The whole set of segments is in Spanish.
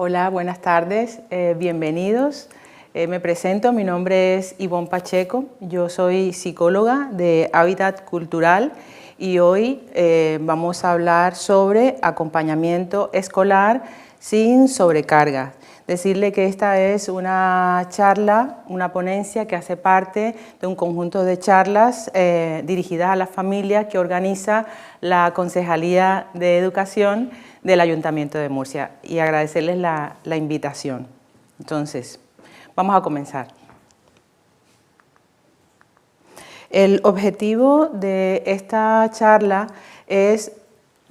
Hola, buenas tardes, bienvenidos. Me presento, mi nombre es Ivonne Pacheco, yo soy psicóloga de Hábitat Cultural y hoy vamos a hablar sobre acompañamiento escolar sin sobrecarga. Decirle que esta es una charla, una ponencia que hace parte de un conjunto de charlas dirigidas a las familias que organiza la Concejalía de Educación del Ayuntamiento de Murcia, y agradecerles la invitación. Entonces, vamos a comenzar. El objetivo de esta charla es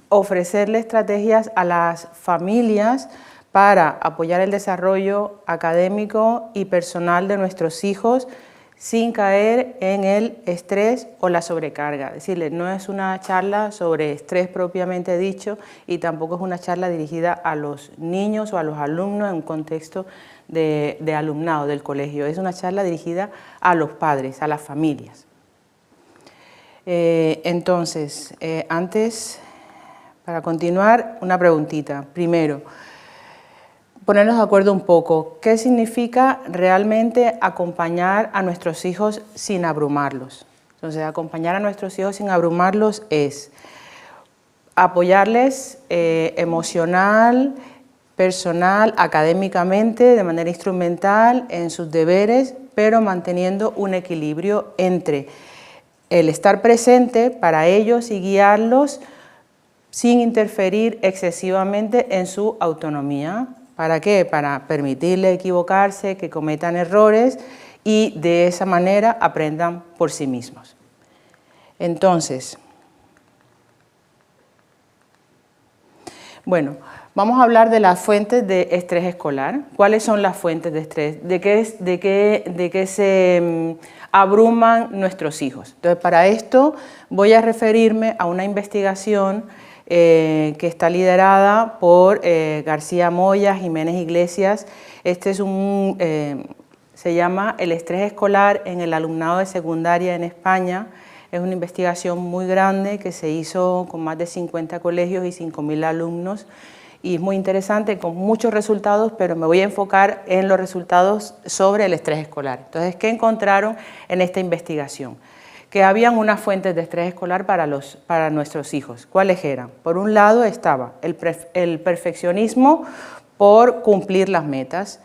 ofrecerle estrategias a las familias para apoyar el desarrollo académico y personal de nuestros hijos sin caer en el estrés o la sobrecarga. Es decir, no es una charla sobre estrés propiamente dicho y tampoco es una charla dirigida a los niños o a los alumnos en un contexto de alumnado del colegio. Es una charla dirigida a los padres, a las familias. Entonces, antes, para continuar, una preguntita. Primero, ponernos de acuerdo un poco. ¿Qué significa realmente acompañar a nuestros hijos sin abrumarlos? Entonces, acompañar a nuestros hijos sin abrumarlos es apoyarles emocional, personal, académicamente, de manera instrumental, en sus deberes, pero manteniendo un equilibrio entre el estar presente para ellos y guiarlos sin interferir excesivamente en su autonomía. ¿Para qué? Para permitirles equivocarse, que cometan errores y de esa manera aprendan por sí mismos. Entonces, bueno, vamos a hablar de las fuentes de estrés escolar. ¿Cuáles son las fuentes de estrés? ¿De qué se abruman nuestros hijos? Entonces, para esto voy a referirme a una investigación que está liderada por García Moya, Jiménez Iglesias. Este es se llama El estrés escolar en el alumnado de secundaria en España. Es una investigación muy grande que se hizo con más de 50 colegios y 5.000 alumnos y es muy interesante, con muchos resultados, pero me voy a enfocar en los resultados sobre el estrés escolar. Entonces, ¿qué encontraron en esta investigación? Que habían unas fuentes de estrés escolar para nuestros hijos. ¿Cuáles eran? Por un lado estaba el perfeccionismo por cumplir las metas.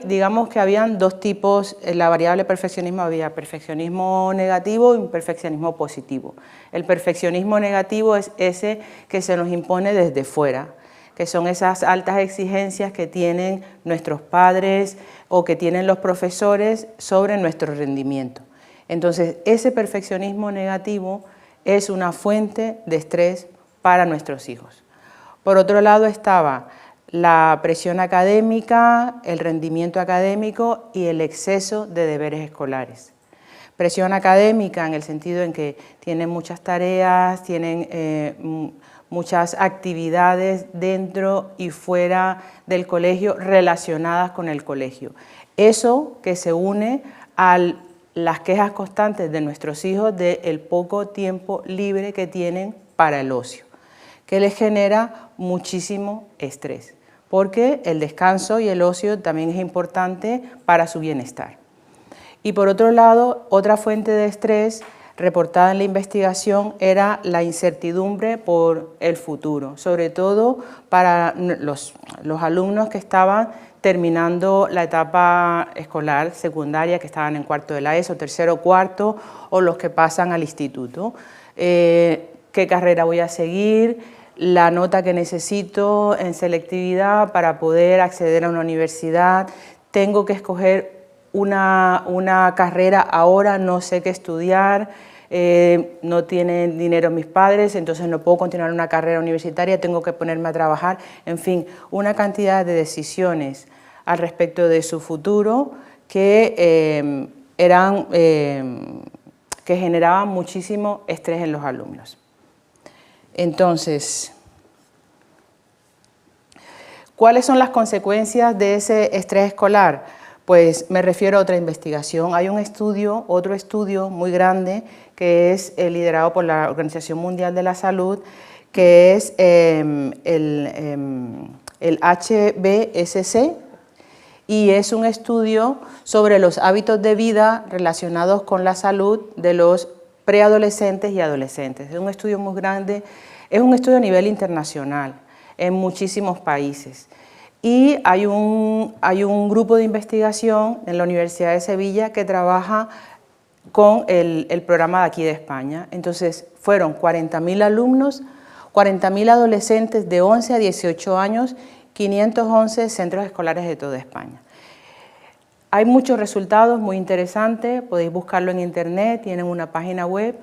Digamos que habían dos tipos, en la variable perfeccionismo había perfeccionismo negativo y un perfeccionismo positivo. El perfeccionismo negativo es ese que se nos impone desde fuera, que son esas altas exigencias que tienen nuestros padres o que tienen los profesores sobre nuestro rendimiento. Entonces, ese perfeccionismo negativo es una fuente de estrés para nuestros hijos. Por otro lado estaba la presión académica, el rendimiento académico y el exceso de deberes escolares. Presión académica en el sentido en que tienen muchas tareas, tienen muchas actividades dentro y fuera del colegio relacionadas con el colegio. Eso que se une a las quejas constantes de nuestros hijos del poco tiempo libre que tienen para el ocio, que les genera muchísimo estrés, porque el descanso y el ocio también es importante para su bienestar. Y por otro lado, otra fuente de estrés reportada en la investigación era la incertidumbre por el futuro, sobre todo para los alumnos que estaban terminando la etapa escolar secundaria, que estaban en cuarto de la ESO, tercero, cuarto, o los que pasan al instituto. ¿Qué carrera voy a seguir? La nota que necesito en selectividad para poder acceder a una universidad. Tengo que escoger una carrera ahora, no sé qué estudiar, no tienen dinero mis padres, entonces no puedo continuar una carrera universitaria, tengo que ponerme a trabajar. En fin, una cantidad de decisiones al respecto de su futuro que generaban muchísimo estrés en los alumnos. Entonces, ¿cuáles son las consecuencias de ese estrés escolar? Pues me refiero a otra investigación. Hay otro estudio muy grande que es liderado por la Organización Mundial de la Salud, que es el el HBSC, y es un estudio sobre los hábitos de vida relacionados con la salud de los preadolescentes y adolescentes. Es un estudio muy grande, es un estudio a nivel internacional, en muchísimos países. Y hay un grupo de investigación en la Universidad de Sevilla que trabaja con el programa de aquí de España. Entonces, fueron 40.000 alumnos, 40.000 adolescentes de 11 a 18 años, 511 centros escolares de toda España. Hay muchos resultados muy interesantes, podéis buscarlo en internet, tienen una página web,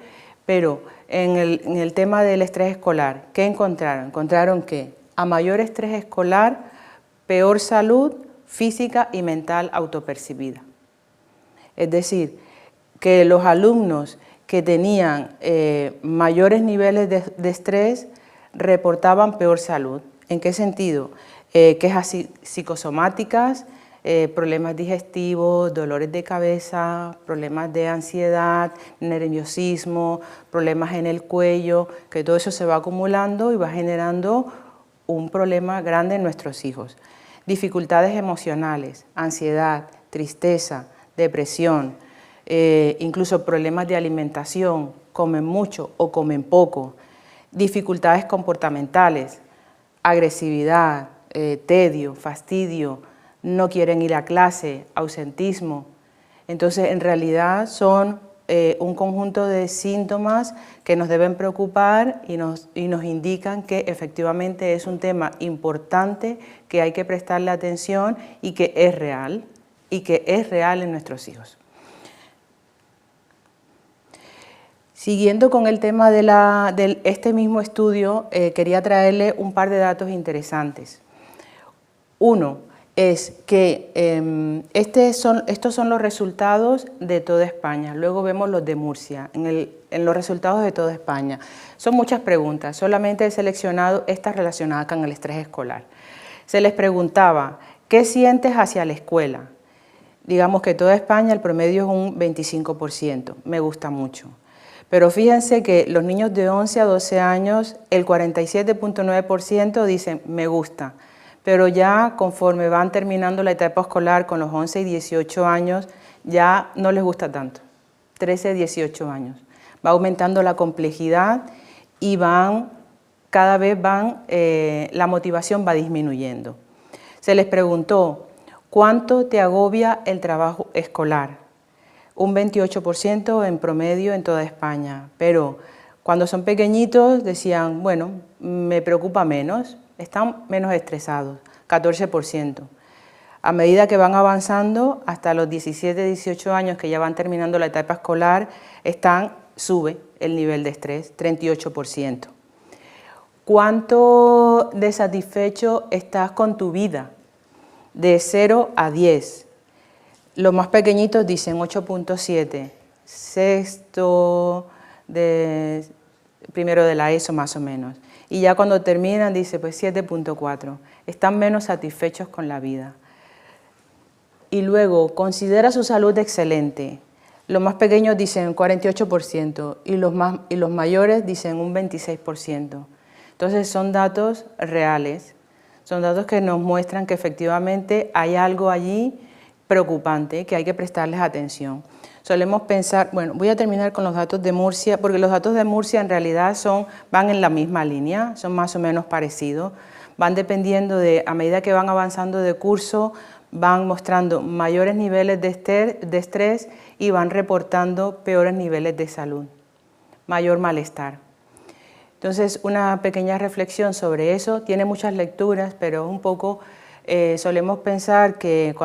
pero en el tema del estrés escolar, ¿qué encontraron? Encontraron que a mayor estrés escolar, peor salud física y mental autopercibida. Es decir, que los alumnos que tenían mayores niveles de estrés reportaban peor salud. ¿En qué sentido? Quejas psicosomáticas, problemas digestivos, dolores de cabeza, problemas de ansiedad, nerviosismo, problemas en el cuello, que todo eso se va acumulando y va generando un problema grande en nuestros hijos. Dificultades emocionales, ansiedad, tristeza, depresión, incluso problemas de alimentación, comen mucho o comen poco, dificultades comportamentales, agresividad, tedio, fastidio, no quieren ir a clase, ausentismo. Entonces, en realidad son un conjunto de síntomas que nos deben preocupar y nos indican que efectivamente es un tema importante, que hay que prestarle atención y que es real en nuestros hijos. Siguiendo con el tema de este mismo estudio, quería traerle un par de datos interesantes. Uno es que estos son los resultados de toda España, luego vemos los de Murcia, en los resultados de toda España. Son muchas preguntas, solamente he seleccionado estas relacionadas con el estrés escolar. Se les preguntaba, ¿qué sientes hacia la escuela? Digamos que toda España el promedio es un 25%, me gusta mucho. Pero fíjense que los niños de 11 a 12 años, el 47.9% dicen me gusta, pero ya conforme van terminando la etapa escolar con los 11 y 18 años, ya no les gusta tanto, 13, 18 años. Va aumentando la complejidad y cada vez la motivación va disminuyendo. Se les preguntó, ¿cuánto te agobia el trabajo escolar? Un 28% en promedio en toda España, pero cuando son pequeñitos decían, bueno, me preocupa menos, están menos estresados, 14%. A medida que van avanzando, hasta los 17, 18 años que ya van terminando la etapa escolar, sube el nivel de estrés, 38%. ¿Cuánto de satisfecho estás con tu vida? De 0 a 10. Los más pequeñitos dicen 8.7, primero de la ESO más o menos. Y ya cuando terminan dice pues 7.4, están menos satisfechos con la vida. Y luego, considera su salud excelente. Los más pequeños dicen 48% y los mayores dicen un 26%. Entonces son datos reales, son datos que nos muestran que efectivamente hay algo allí preocupante, que hay que prestarles atención. Solemos pensar, bueno, voy a terminar con los datos de Murcia, porque los datos de Murcia en realidad van en la misma línea, son más o menos parecidos, van dependiendo a medida que van avanzando de curso, van mostrando mayores niveles de estrés y van reportando peores niveles de salud, mayor malestar. Entonces, una pequeña reflexión sobre eso, tiene muchas lecturas, pero un poco solemos pensar que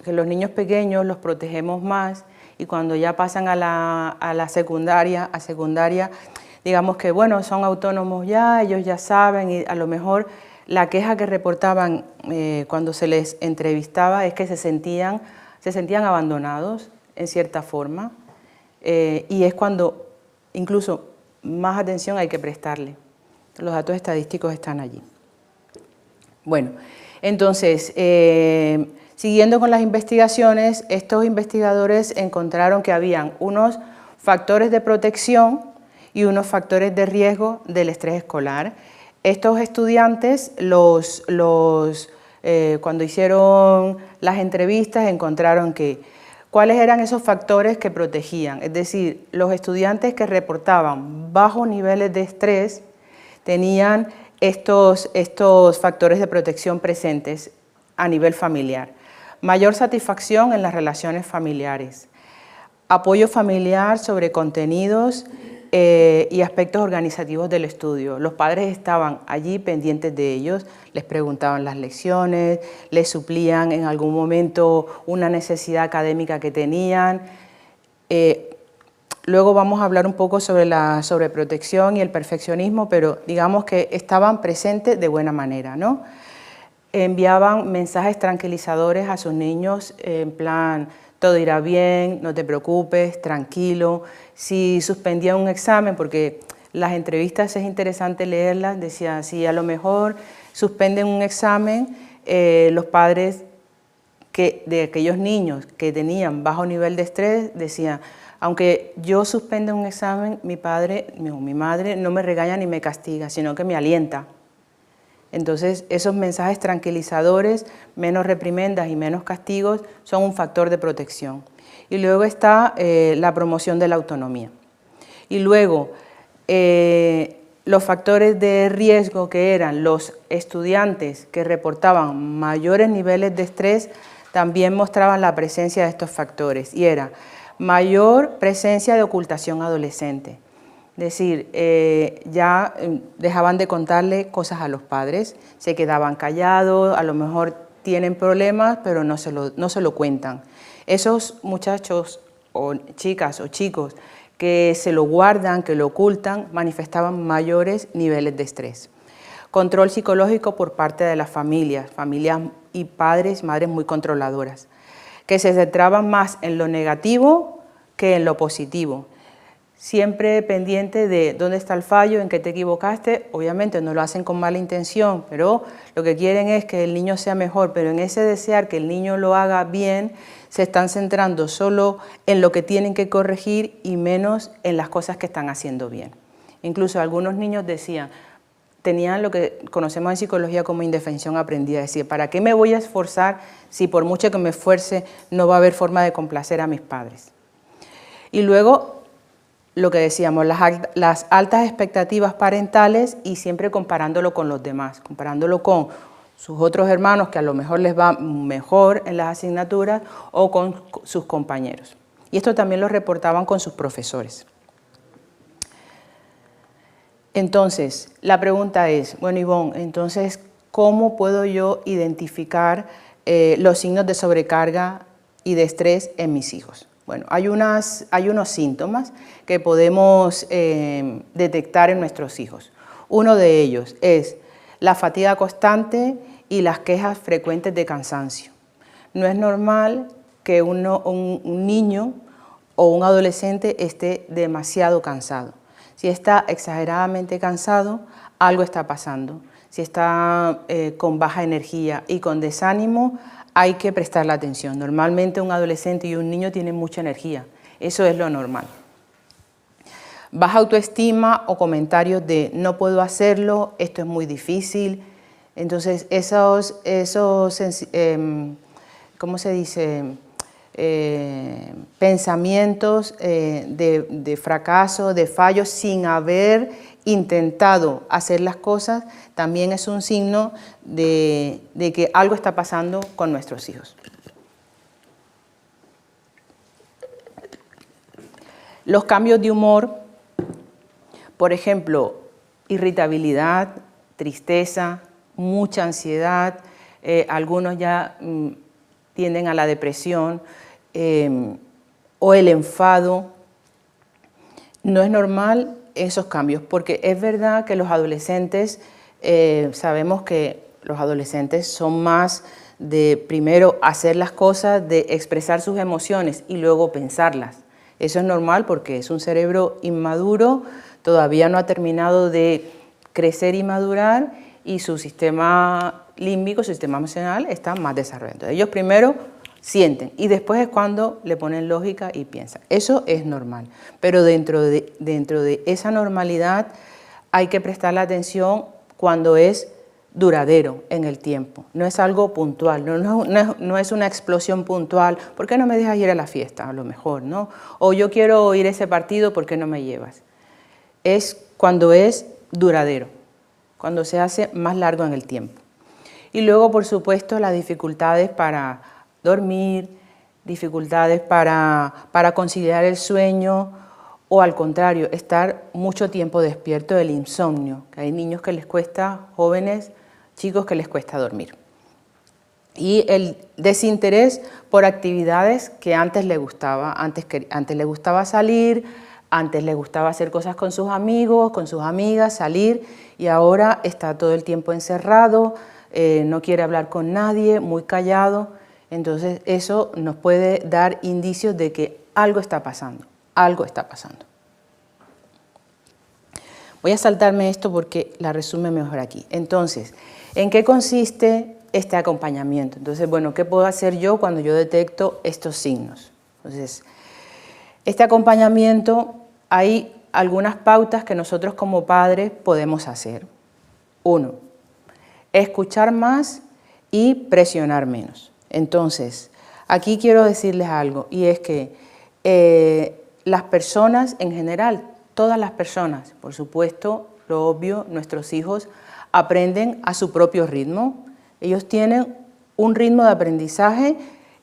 que los niños pequeños los protegemos más y cuando ya pasan a la secundaria, digamos que bueno, son autónomos ya, ellos ya saben y a lo mejor la queja que reportaban cuando se les entrevistaba es que se sentían abandonados en cierta forma y es cuando incluso más atención hay que prestarle. Los datos estadísticos están allí. Bueno, entonces, siguiendo con las investigaciones, estos investigadores encontraron que habían unos factores de protección y unos factores de riesgo del estrés escolar. Estos estudiantes, cuando hicieron las entrevistas, encontraron que cuáles eran esos factores que protegían. Es decir, los estudiantes que reportaban bajos niveles de estrés tenían estos factores de protección presentes a nivel familiar. Mayor satisfacción en las relaciones familiares, apoyo familiar sobre contenidos y aspectos organizativos del estudio. Los padres estaban allí pendientes de ellos, les preguntaban las lecciones, les suplían en algún momento una necesidad académica que tenían. Luego vamos a hablar un poco sobre la sobreprotección y el perfeccionismo, pero digamos que estaban presentes de buena manera, ¿no? Enviaban mensajes tranquilizadores a sus niños en plan, todo irá bien, no te preocupes, tranquilo. Si suspendían un examen, porque las entrevistas es interesante leerlas, decía, si a lo mejor suspenden un examen, los padres de aquellos niños que tenían bajo nivel de estrés decían, aunque yo suspenda un examen, mi padre o mi madre no me regaña ni me castiga, sino que me alienta. Entonces, esos mensajes tranquilizadores, menos reprimendas y menos castigos, son un factor de protección. Y luego está la promoción de la autonomía. Y luego, los factores de riesgo que eran los estudiantes que reportaban mayores niveles de estrés, también mostraban la presencia de estos factores. Y era mayor presencia de ocultación adolescente. Es decir, ya dejaban de contarle cosas a los padres, se quedaban callados, a lo mejor tienen problemas, pero no se lo cuentan. Esos muchachos o chicas o chicos que se lo guardan, que lo ocultan, manifestaban mayores niveles de estrés. Control psicológico por parte de las familias y padres, madres muy controladoras, que se centraban más en lo negativo que en lo positivo. Siempre pendiente de dónde está el fallo, en qué te equivocaste. Obviamente no lo hacen con mala intención, pero lo que quieren es que el niño sea mejor, pero en ese desear que el niño lo haga bien, se están centrando solo en lo que tienen que corregir y menos en las cosas que están haciendo bien. Incluso algunos niños tenían lo que conocemos en psicología como indefensión aprendida, es decir, ¿para qué me voy a esforzar si por mucho que me esfuerce no va a haber forma de complacer a mis padres? Y luego, lo que decíamos, las altas expectativas parentales y siempre comparándolo con los demás, comparándolo con sus otros hermanos que a lo mejor les va mejor en las asignaturas o con sus compañeros. Y esto también lo reportaban con sus profesores. Entonces, la pregunta es, bueno, Ivonne, entonces, ¿cómo puedo yo identificar los signos de sobrecarga y de estrés en mis hijos? Bueno, hay unos síntomas que podemos detectar en nuestros hijos. Uno de ellos es la fatiga constante y las quejas frecuentes de cansancio. No es normal que un niño o un adolescente esté demasiado cansado. Si está exageradamente cansado, algo está pasando. Si está con baja energía y con desánimo, hay que prestarle atención. Normalmente un adolescente y un niño tienen mucha energía. Eso es lo normal. Baja autoestima o comentarios de no puedo hacerlo, esto es muy difícil. Entonces, ¿cómo se dice? Pensamientos de fracaso, de fallo, sin haber intentado hacer las cosas, también es un signo de que algo está pasando con nuestros hijos. Los cambios de humor, por ejemplo, irritabilidad, tristeza, mucha ansiedad, algunos ya tienden a la depresión o el enfado. No es normal esos cambios, porque es verdad que los adolescentes, sabemos que los adolescentes son más de primero hacer las cosas, de expresar sus emociones y luego pensarlas. Eso es normal porque es un cerebro inmaduro, todavía no ha terminado de crecer y madurar y su sistema límbico, su sistema emocional está más desarrollado. Entonces, ellos primero sienten y después es cuando le ponen lógica y piensan. Eso es normal, pero dentro de esa normalidad hay que prestarle atención cuando es duradero en el tiempo, no es algo puntual, no es una explosión puntual. ¿Por qué no me dejas ir a la fiesta? A lo mejor, ¿no? O yo quiero ir a ese partido, ¿por qué no me llevas? Es cuando es duradero, cuando se hace más largo en el tiempo. Y luego, por supuesto, las dificultades para dormir, dificultades para conciliar el sueño, o al contrario, estar mucho tiempo despierto, el insomnio, que hay niños que les cuesta, jóvenes, chicos que les cuesta dormir. Y el desinterés por actividades que antes le gustaba, antes le gustaba salir, antes le gustaba hacer cosas con sus amigos, con sus amigas, salir, y ahora está todo el tiempo encerrado, no quiere hablar con nadie, muy callado. Entonces eso nos puede dar indicios de que algo está pasando, algo está pasando. Voy a saltarme esto porque la resume mejor aquí. Entonces, ¿en qué consiste este acompañamiento? Entonces, bueno, ¿qué puedo hacer yo cuando yo detecto estos signos? Entonces, este acompañamiento, hay algunas pautas que nosotros como padres podemos hacer. 1, escuchar más y presionar menos. Entonces, aquí quiero decirles algo, y es que las personas en general, todas las personas, por supuesto, lo obvio, nuestros hijos aprenden a su propio ritmo. Ellos tienen un ritmo de aprendizaje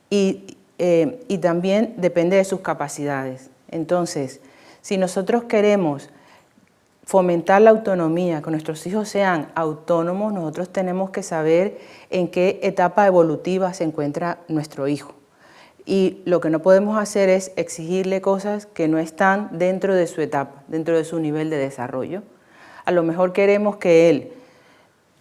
y también depende de sus capacidades. Entonces, si nosotros queremos fomentar la autonomía, que nuestros hijos sean autónomos, nosotros tenemos que saber en qué etapa evolutiva se encuentra nuestro hijo. Y lo que no podemos hacer es exigirle cosas que no están dentro de su etapa, dentro de su nivel de desarrollo. A lo mejor queremos que él,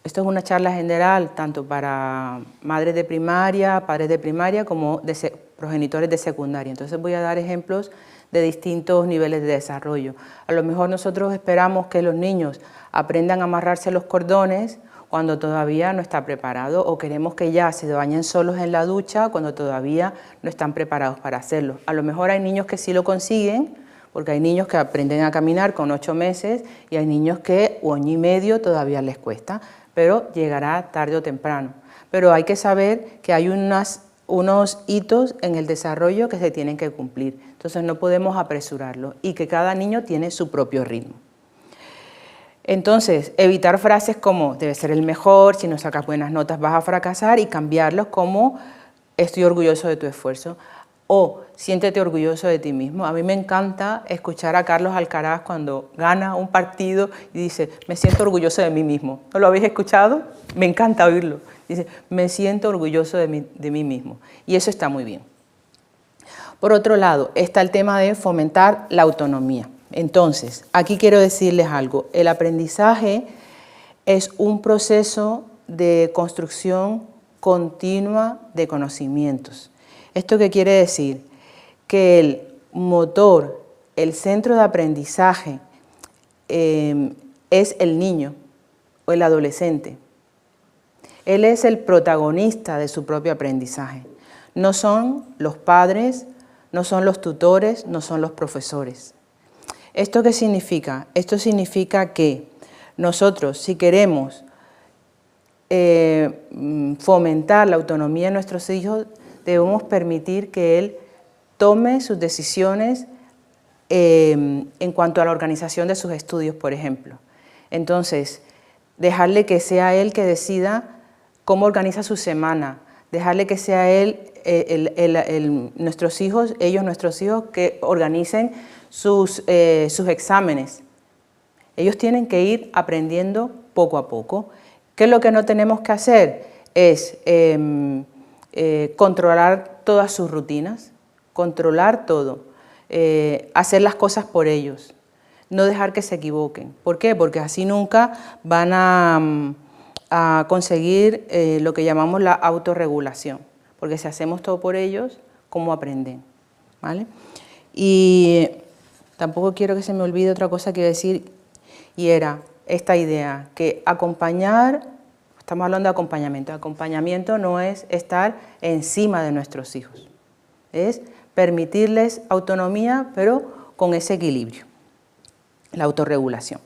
esto es una charla general, tanto para madres de primaria, padres de primaria, como de progenitores de secundaria. Entonces voy a dar ejemplos de distintos niveles de desarrollo. A lo mejor nosotros esperamos que los niños aprendan a amarrarse los cordones cuando todavía no está preparado, o queremos que ya se bañen solos en la ducha cuando todavía no están preparados para hacerlo. A lo mejor hay niños que sí lo consiguen, porque hay niños que aprenden a caminar con 8 meses y hay niños que 1 año y medio todavía les cuesta, pero llegará tarde o temprano. Pero hay que saber que hay unos hitos en el desarrollo que se tienen que cumplir, entonces no podemos apresurarlo, y que cada niño tiene su propio ritmo. Entonces, evitar frases como debes ser el mejor, si no sacas buenas notas vas a fracasar, y cambiarlos como estoy orgulloso de tu esfuerzo o siéntete orgulloso de ti mismo. A mí me encanta escuchar a Carlos Alcaraz cuando gana un partido y dice, me siento orgulloso de mí mismo. ¿No lo habéis escuchado? Me encanta oírlo. Dice, me siento orgulloso de mí mismo, y eso está muy bien. Por otro lado, está el tema de fomentar la autonomía. Entonces, aquí quiero decirles algo. El aprendizaje es un proceso de construcción continua de conocimientos. ¿Esto qué quiere decir? Que el motor, el centro de aprendizaje es el niño o el adolescente. Él es el protagonista de su propio aprendizaje. No son los padres, no son los tutores, no son los profesores. ¿Esto qué significa? Esto significa que nosotros, si queremos fomentar la autonomía de nuestros hijos, debemos permitir que él tome sus decisiones en cuanto a la organización de sus estudios, por ejemplo. Entonces, dejarle que sea él que decida cómo organiza su semana, dejarle que sea él, nuestros hijos que organicen sus exámenes. Ellos tienen que ir aprendiendo poco a poco. ¿Qué es lo que no tenemos que hacer? Es controlar todas sus rutinas, controlar todo, hacer las cosas por ellos, no dejar que se equivoquen. ¿Por qué? Porque así nunca van a conseguir lo que llamamos la autorregulación, porque si hacemos todo por ellos, ¿cómo aprenden? ¿Vale? Y tampoco quiero que se me olvide otra cosa que iba a decir, y era esta idea, que acompañar, estamos hablando de acompañamiento no es estar encima de nuestros hijos, es permitirles autonomía, pero con ese equilibrio, la autorregulación.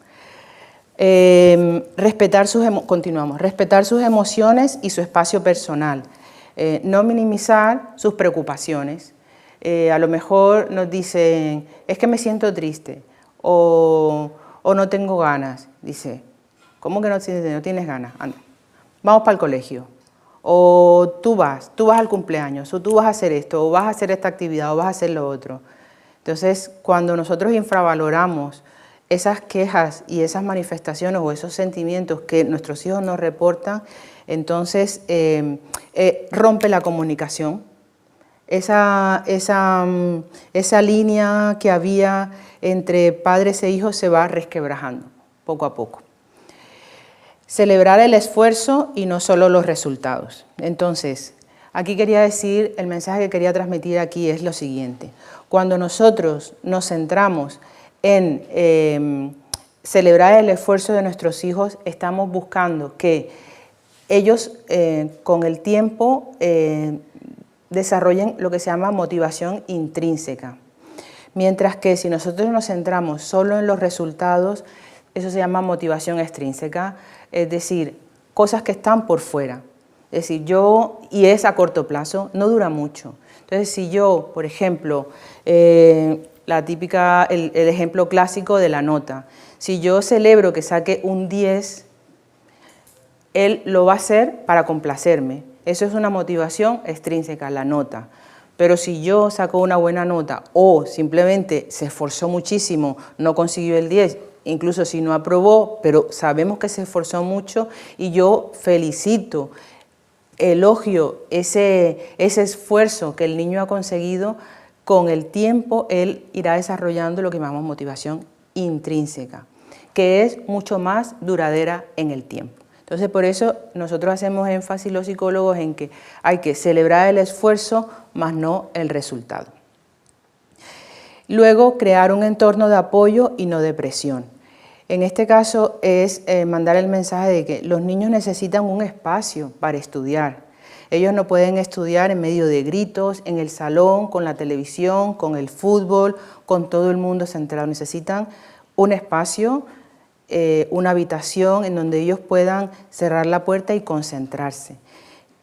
Continuamos. Respetar sus emociones y su espacio personal. No minimizar sus preocupaciones. A lo mejor nos dicen, es que me siento triste o no tengo ganas. Dice, ¿cómo que no tienes ganas? Anda, vamos para el colegio. O tú vas al cumpleaños, o tú vas a hacer esto, o vas a hacer esta actividad, o vas a hacer lo otro. Entonces, cuando nosotros infravaloramos esas quejas y esas manifestaciones o esos sentimientos que nuestros hijos nos reportan, entonces rompe la comunicación. Esa línea que había entre padres e hijos se va resquebrajando poco a poco. Celebrar el esfuerzo y no solo los resultados. Entonces, aquí quería decir, el mensaje que quería transmitir aquí es lo siguiente. Cuando nosotros nos centramos en celebrar el esfuerzo de nuestros hijos, estamos buscando que ellos con el tiempo desarrollen lo que se llama motivación intrínseca. Mientras que si nosotros nos centramos solo en los resultados, eso se llama motivación extrínseca, es decir, cosas que están por fuera. Es decir, y es a corto plazo, no dura mucho. Entonces, si yo, por ejemplo, el ejemplo clásico de la nota, si yo celebro que saque un 10, él lo va a hacer para complacerme. Eso es una motivación extrínseca, la nota. Pero si yo saco una buena nota o simplemente se esforzó muchísimo, no consiguió el 10, incluso si no aprobó, pero sabemos que se esforzó mucho y yo felicito, elogio ese esfuerzo que el niño ha conseguido, con el tiempo él irá desarrollando lo que llamamos motivación intrínseca, que es mucho más duradera en el tiempo. Entonces, por eso nosotros hacemos énfasis los psicólogos en que hay que celebrar el esfuerzo, más no el resultado. Luego, crear un entorno de apoyo y no de presión. En este caso es mandar el mensaje de que los niños necesitan un espacio para estudiar. Ellos no pueden estudiar en medio de gritos, en el salón, con la televisión, con el fútbol, con todo el mundo centrado. Necesitan un espacio, una habitación en donde ellos puedan cerrar la puerta y concentrarse,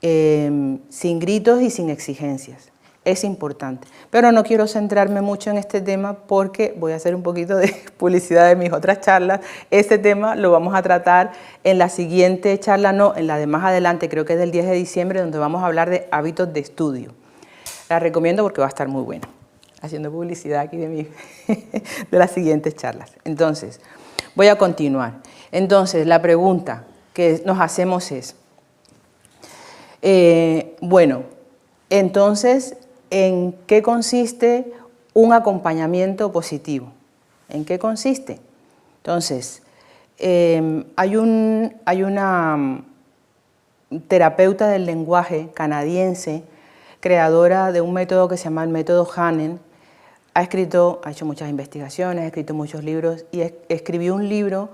sin gritos y sin exigencias. Es importante, pero no quiero centrarme mucho en este tema porque voy a hacer un poquito de publicidad de mis otras charlas. Este tema lo vamos a tratar en la siguiente charla, no, en la de más adelante, creo que es del 10 de diciembre, donde vamos a hablar de hábitos de estudio. La recomiendo porque va a estar muy buena, haciendo publicidad aquí de las siguientes charlas. Entonces, voy a continuar. Entonces, la pregunta que nos hacemos es, entonces, ¿en qué consiste un acompañamiento positivo? ¿En qué consiste? Entonces, hay una terapeuta del lenguaje canadiense, creadora de un método que se llama el método Hanen, ha hecho muchas investigaciones, ha escrito muchos libros y escribió un libro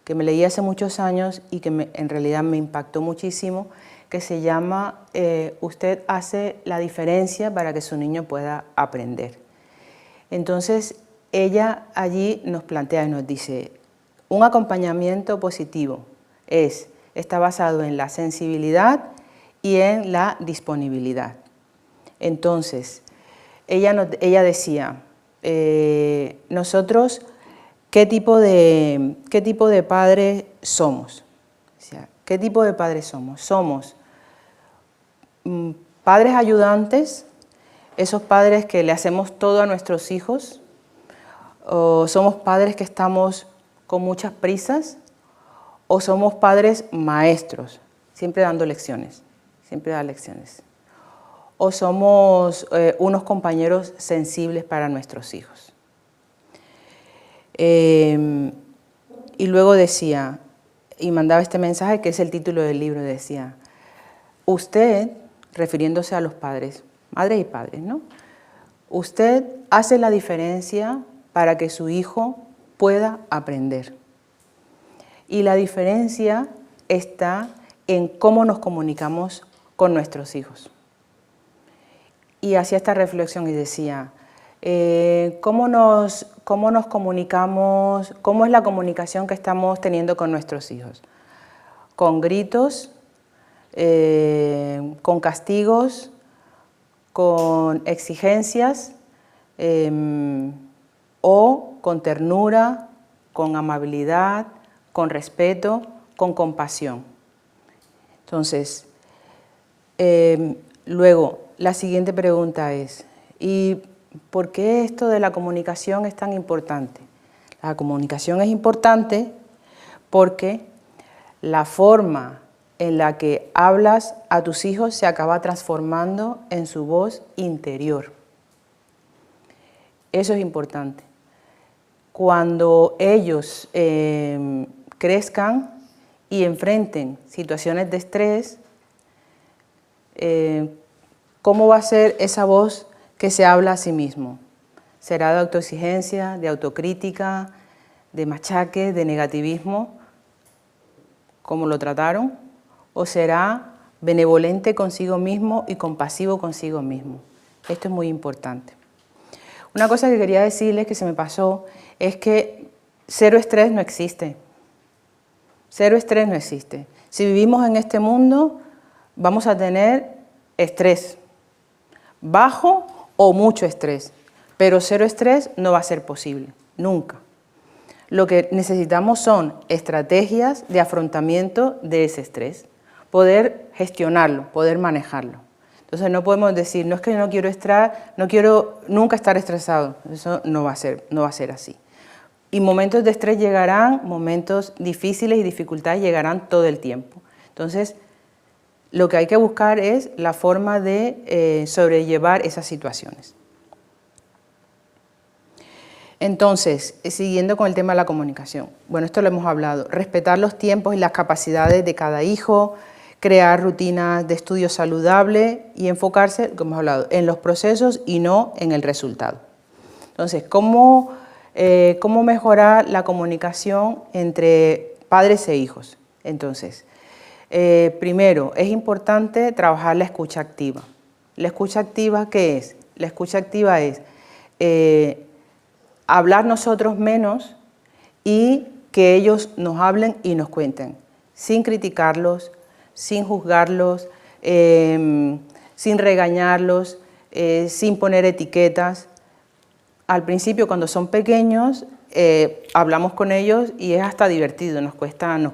que me leí hace muchos años y que en realidad me impactó muchísimo, que se llama Usted hace la diferencia para que su niño pueda aprender. Entonces, ella allí nos plantea y nos dice, un acompañamiento positivo está basado en la sensibilidad y en la disponibilidad. Entonces, ella decía, nosotros, ¿qué tipo de padres somos? O sea, ¿qué tipo de padres somos? Somos padres ayudantes, esos padres que le hacemos todo a nuestros hijos, o somos padres que estamos con muchas prisas, o somos padres maestros, siempre dando lecciones, siempre da lecciones, o somos unos compañeros sensibles para nuestros hijos. Y luego decía, y mandaba este mensaje que es el título del libro, decía, usted, refiriéndose a los padres, madres y padres, ¿no? Usted hace la diferencia para que su hijo pueda aprender. Y la diferencia está en cómo nos comunicamos con nuestros hijos. Y hacía esta reflexión y decía, ¿Cómo nos comunicamos? ¿Cómo es la comunicación que estamos teniendo con nuestros hijos? ¿Con gritos? ¿Con castigos? ¿Con exigencias? ¿O con ternura, con amabilidad, con respeto, con compasión? Entonces, luego, la siguiente pregunta es, ¿y por qué esto de la comunicación es tan importante? La comunicación es importante porque la forma en la que hablas a tus hijos se acaba transformando en su voz interior. Eso es importante. Cuando ellos crezcan y enfrenten situaciones de estrés, ¿cómo va a ser esa voz que se habla a sí mismo? ¿Será de autoexigencia, de autocrítica, de machaque, de negativismo, como lo trataron? ¿O será benevolente consigo mismo y compasivo consigo mismo? Esto es muy importante. Una cosa que quería decirles que se me pasó es que cero estrés no existe. Cero estrés no existe. Si vivimos en este mundo, vamos a tener estrés, bajo o mucho estrés, pero cero estrés no va a ser posible, nunca. Lo que necesitamos son estrategias de afrontamiento de ese estrés, poder gestionarlo, poder manejarlo. Entonces no podemos decir, no es que no quiero nunca estar estresado, eso no va a ser así. Y momentos de estrés llegarán, momentos difíciles y dificultades llegarán todo el tiempo. Entonces, lo que hay que buscar es la forma de sobrellevar esas situaciones. Entonces, siguiendo con el tema de la comunicación, bueno, esto lo hemos hablado, respetar los tiempos y las capacidades de cada hijo, crear rutinas de estudio saludable y enfocarse, como hemos hablado, en los procesos y no en el resultado. Entonces, ¿cómo mejorar la comunicación entre padres e hijos? Entonces, primero, es importante trabajar la escucha activa. ¿La escucha activa qué es? La escucha activa es hablar nosotros menos y que ellos nos hablen y nos cuenten, sin criticarlos, sin juzgarlos, sin regañarlos, sin poner etiquetas. Al principio, cuando son pequeños, hablamos con ellos y es hasta divertido, nos cuentan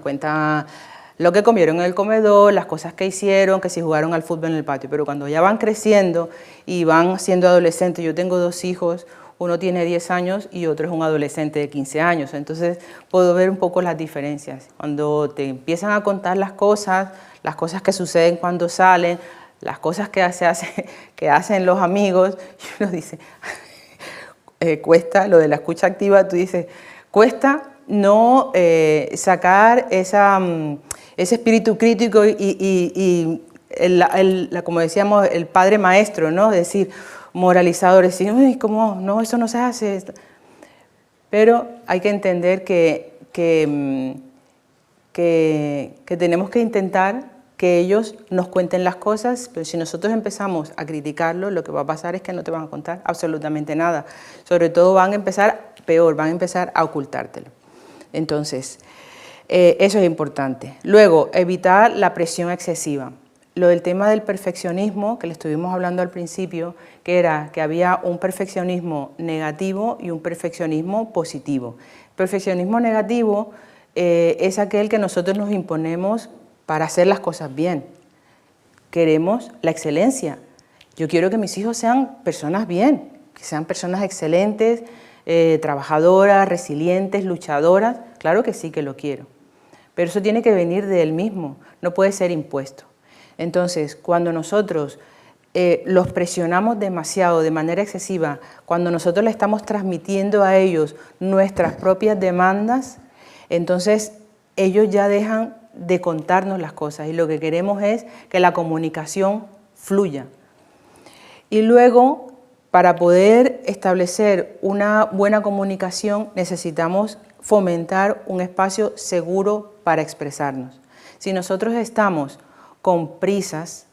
lo que comieron en el comedor, las cosas que hicieron, que si jugaron al fútbol en el patio, pero cuando ya van creciendo y van siendo adolescentes, yo tengo 2 hijos, uno tiene 10 años y otro es un adolescente de 15 años, entonces puedo ver un poco las diferencias. Cuando te empiezan a contar las cosas que suceden cuando salen, las cosas que hacen los amigos, y uno dice, cuesta, lo de la escucha activa, tú dices, cuesta no sacar ese espíritu crítico y como decíamos, el padre maestro, ¿no? Es decir, moralizador, decir, uy, ¿cómo? No, eso no se hace. Pero hay que entender que tenemos que intentar que ellos nos cuenten las cosas, pero si nosotros empezamos a criticarlo, lo que va a pasar es que no te van a contar absolutamente nada. Sobre todo van a empezar a ocultártelo. Entonces, eso es importante. Luego, evitar la presión excesiva. Lo del tema del perfeccionismo, que le estuvimos hablando al principio, que era que había un perfeccionismo negativo y un perfeccionismo positivo. El perfeccionismo negativo es aquel que nosotros nos imponemos para hacer las cosas bien. Queremos la excelencia. Yo quiero que mis hijos sean personas bien, que sean personas excelentes, trabajadoras, resilientes, luchadoras. Claro que sí que lo quiero, pero eso tiene que venir de él mismo, no puede ser impuesto. Entonces, cuando nosotros los presionamos demasiado, de manera excesiva, cuando nosotros le estamos transmitiendo a ellos nuestras propias demandas, entonces ellos ya dejan de contarnos las cosas y lo que queremos es que la comunicación fluya. Y luego, para poder establecer una buena comunicación, necesitamos fomentar un espacio seguro para expresarnos. Si nosotros estamos con prisas,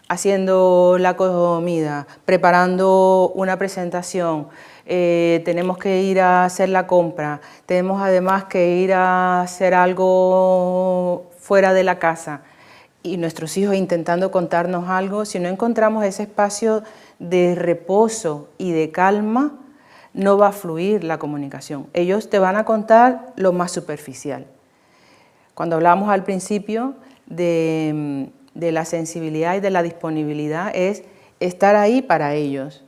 haciendo la comida, preparando una presentación, tenemos que ir a hacer la compra, tenemos además que ir a hacer algo fuera de la casa y nuestros hijos intentando contarnos algo, si no encontramos ese espacio de reposo y de calma, no va a fluir la comunicación. Ellos te van a contar lo más superficial. Cuando hablábamos al principio de la sensibilidad y de la disponibilidad, es estar ahí para ellos.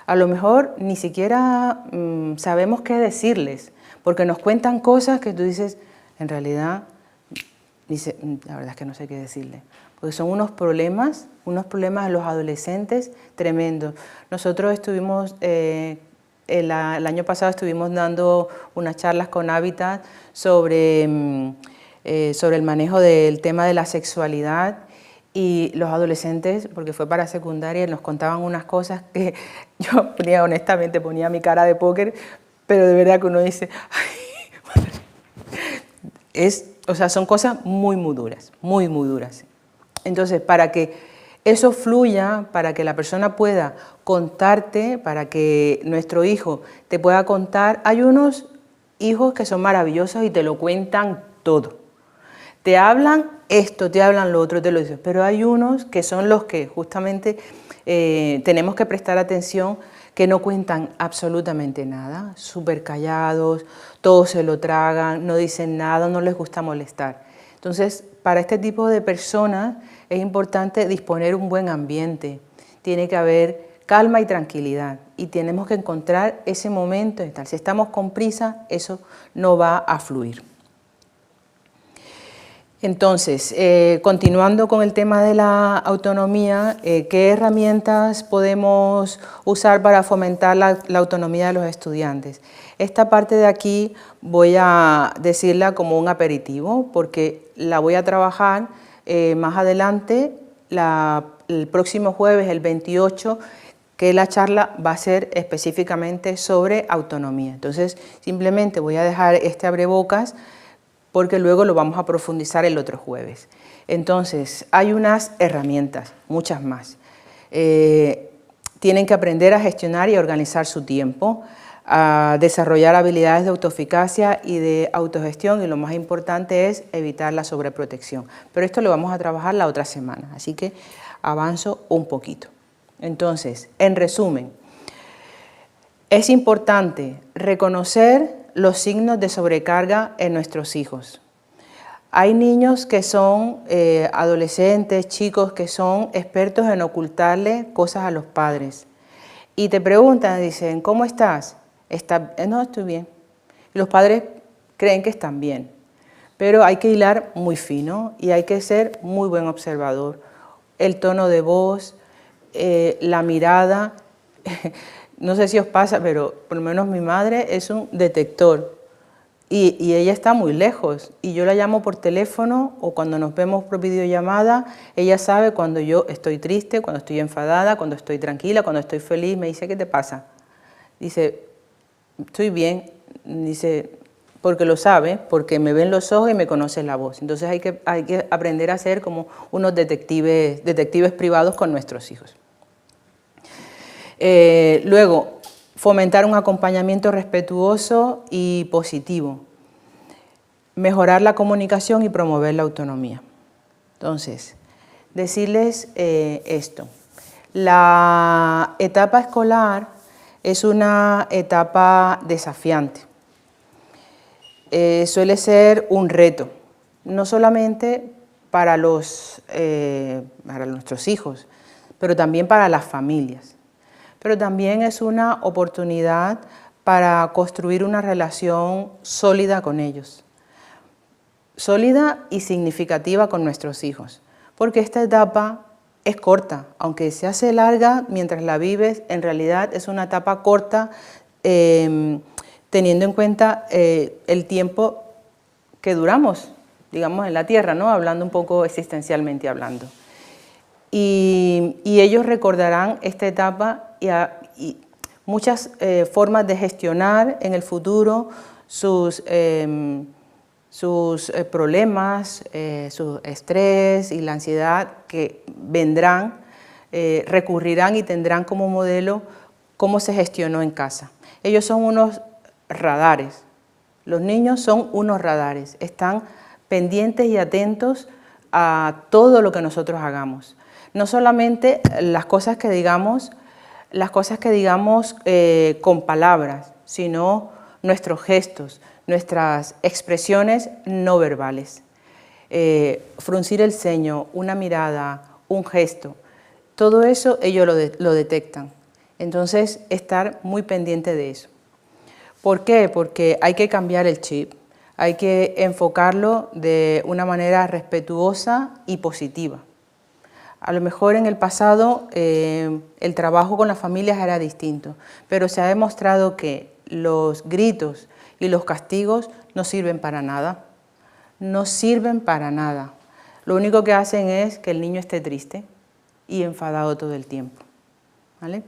A lo mejor ni siquiera sabemos qué decirles, porque nos cuentan cosas que tú dices, en realidad, la verdad es que no sé qué decirles, porque son unos problemas de los adolescentes tremendos. Nosotros estuvimos, el año pasado estuvimos dando unas charlas con Habitat sobre el manejo del tema de la sexualidad, y los adolescentes, porque fue para secundaria, nos contaban unas cosas que yo honestamente ponía mi cara de póker, pero de verdad que uno dice, ay, madre. O sea, son cosas muy duras, muy duras. Entonces, para que eso fluya, para que la persona pueda contarte, para que nuestro hijo te pueda contar, hay unos hijos que son maravillosos y te lo cuentan todo. Te hablan esto, te hablan lo otro, te lo dicen, pero hay unos que son los que justamente tenemos que prestar atención, que no cuentan absolutamente nada, súper callados, todos se lo tragan, no dicen nada, no les gusta molestar. Entonces, para este tipo de personas es importante disponer un buen ambiente, tiene que haber calma y tranquilidad y tenemos que encontrar ese momento y tal. Si estamos con prisa, eso no va a fluir. Entonces, continuando con el tema de la autonomía, ¿qué herramientas podemos usar para fomentar la autonomía de los estudiantes? Esta parte de aquí voy a decirla como un aperitivo, porque la voy a trabajar más adelante, el próximo jueves, el 28, que la charla va a ser específicamente sobre autonomía. Entonces, simplemente voy a dejar este abrebocas, porque luego lo vamos a profundizar el otro jueves. Entonces, hay unas herramientas, muchas más. Tienen que aprender a gestionar y a organizar su tiempo, a desarrollar habilidades de autoeficacia y de autogestión, y lo más importante es evitar la sobreprotección. Pero esto lo vamos a trabajar la otra semana, así que avanzo un poquito. Entonces, en resumen, es importante reconocer los signos de sobrecarga en nuestros hijos. Hay niños que son adolescentes, chicos que son expertos en ocultarle cosas a los padres. Y te preguntan, dicen, ¿cómo estás? No, estoy bien. Y los padres creen que están bien. Pero hay que hilar muy fino y hay que ser muy buen observador. El tono de voz, la mirada. No sé si os pasa, pero por lo menos mi madre es un detector y ella está muy lejos y yo la llamo por teléfono o cuando nos vemos por videollamada, ella sabe cuando yo estoy triste, cuando estoy enfadada, cuando estoy tranquila, cuando estoy feliz. Me dice, ¿qué te pasa? Dice, estoy bien. Dice, porque lo sabe, porque me ven los ojos y me conoce la voz. Entonces hay que aprender a ser como unos detectives privados con nuestros hijos. Luego, fomentar un acompañamiento respetuoso y positivo. Mejorar la comunicación y promover la autonomía. Entonces, decirles esto. La etapa escolar es una etapa desafiante. Suele ser un reto, no solamente para nuestros hijos, pero también para las familias. Pero también es una oportunidad para construir una relación sólida con ellos, sólida y significativa con nuestros hijos, porque esta etapa es corta, aunque se hace larga mientras la vives, en realidad es una etapa corta, teniendo en cuenta el tiempo que duramos, digamos, en la Tierra, ¿no? Hablando un poco existencialmente hablando. Y ellos recordarán esta etapa y muchas formas de gestionar en el futuro sus problemas, su estrés y la ansiedad que vendrán recurrirán y tendrán como modelo cómo se gestionó en casa. Ellos son unos radares, los niños son unos radares, están pendientes y atentos a todo lo que nosotros hagamos. No solamente las cosas que digamos con palabras, sino nuestros gestos, nuestras expresiones no verbales. Fruncir el ceño, una mirada, un gesto, todo eso ellos lo detectan. Entonces, estar muy pendiente de eso. ¿Por qué? Porque hay que cambiar el chip, hay que enfocarlo de una manera respetuosa y positiva. A lo mejor en el pasado el trabajo con las familias era distinto, pero se ha demostrado que los gritos y los castigos no sirven para nada. No sirven para nada. Lo único que hacen es que el niño esté triste y enfadado todo el tiempo, ¿vale?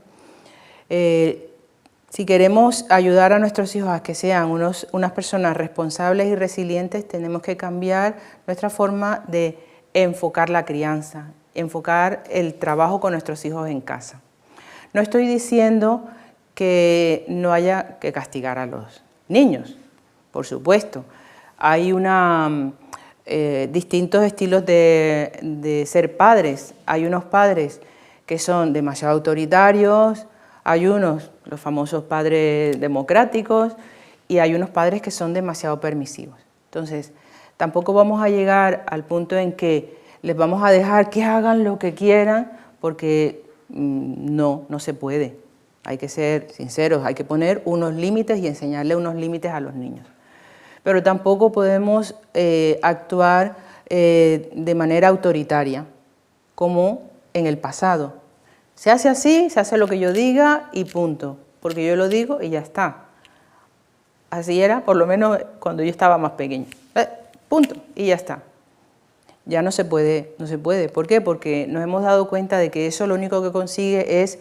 Si queremos ayudar a nuestros hijos a que sean unas personas responsables y resilientes, tenemos que cambiar nuestra forma de enfocar la crianza, enfocar el trabajo con nuestros hijos en casa. No estoy diciendo que no haya que castigar a los niños, por supuesto. Hay distintos estilos de ser padres. Hay unos padres que son demasiado autoritarios, hay unos, los famosos padres democráticos, y hay unos padres que son demasiado permisivos. Entonces, tampoco vamos a llegar al punto en que les vamos a dejar que hagan lo que quieran, porque no se puede. Hay que ser sinceros, hay que poner unos límites y enseñarle unos límites a los niños. Pero tampoco podemos actuar de manera autoritaria, como en el pasado. Se hace así, se hace lo que yo diga y punto, porque yo lo digo y ya está. Así era, por lo menos cuando yo estaba más pequeña. Punto, y ya está. Ya no se puede, no se puede. ¿Por qué? Porque nos hemos dado cuenta de que eso lo único que consigue es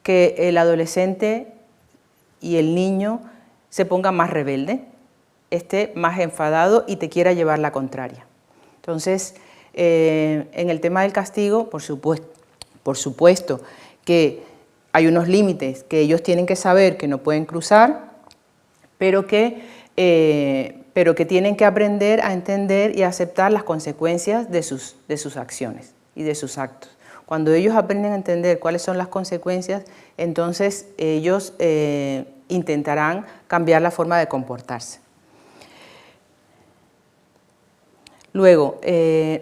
que el adolescente y el niño se ponga más rebelde, esté más enfadado y te quiera llevar la contraria. Entonces, en el tema del castigo, por supuesto que hay unos límites que ellos tienen que saber que no pueden cruzar, pero que tienen que aprender a entender y a aceptar las consecuencias de sus acciones y de sus actos. Cuando ellos aprenden a entender cuáles son las consecuencias, entonces ellos intentarán cambiar la forma de comportarse. Luego,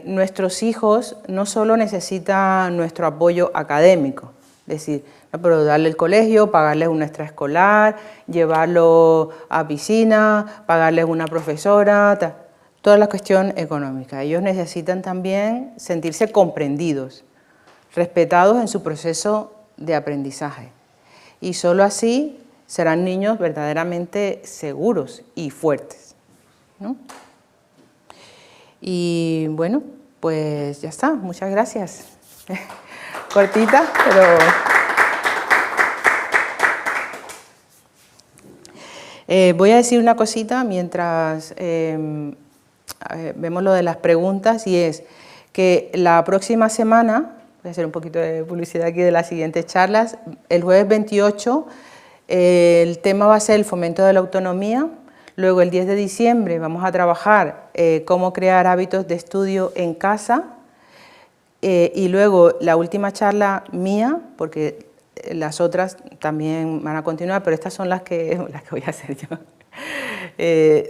nuestros hijos no solo necesitan nuestro apoyo académico, es decir, no, pero darle el colegio, pagarles una extraescolar, llevarlo a piscina, pagarles una profesora, toda la cuestión económica. Ellos necesitan también sentirse comprendidos, respetados en su proceso de aprendizaje. Y solo así serán niños verdaderamente seguros y fuertes, ¿no? Y bueno, pues ya está, muchas gracias. Cortita, pero... voy a decir una cosita mientras vemos lo de las preguntas, y es que la próxima semana, voy a hacer un poquito de publicidad aquí de las siguientes charlas, el jueves 28 el tema va a ser el fomento de la autonomía. Luego, el 10 de diciembre, vamos a trabajar cómo crear hábitos de estudio en casa. Y luego, la última charla mía, porque las otras también van a continuar, pero estas son las que voy a hacer yo.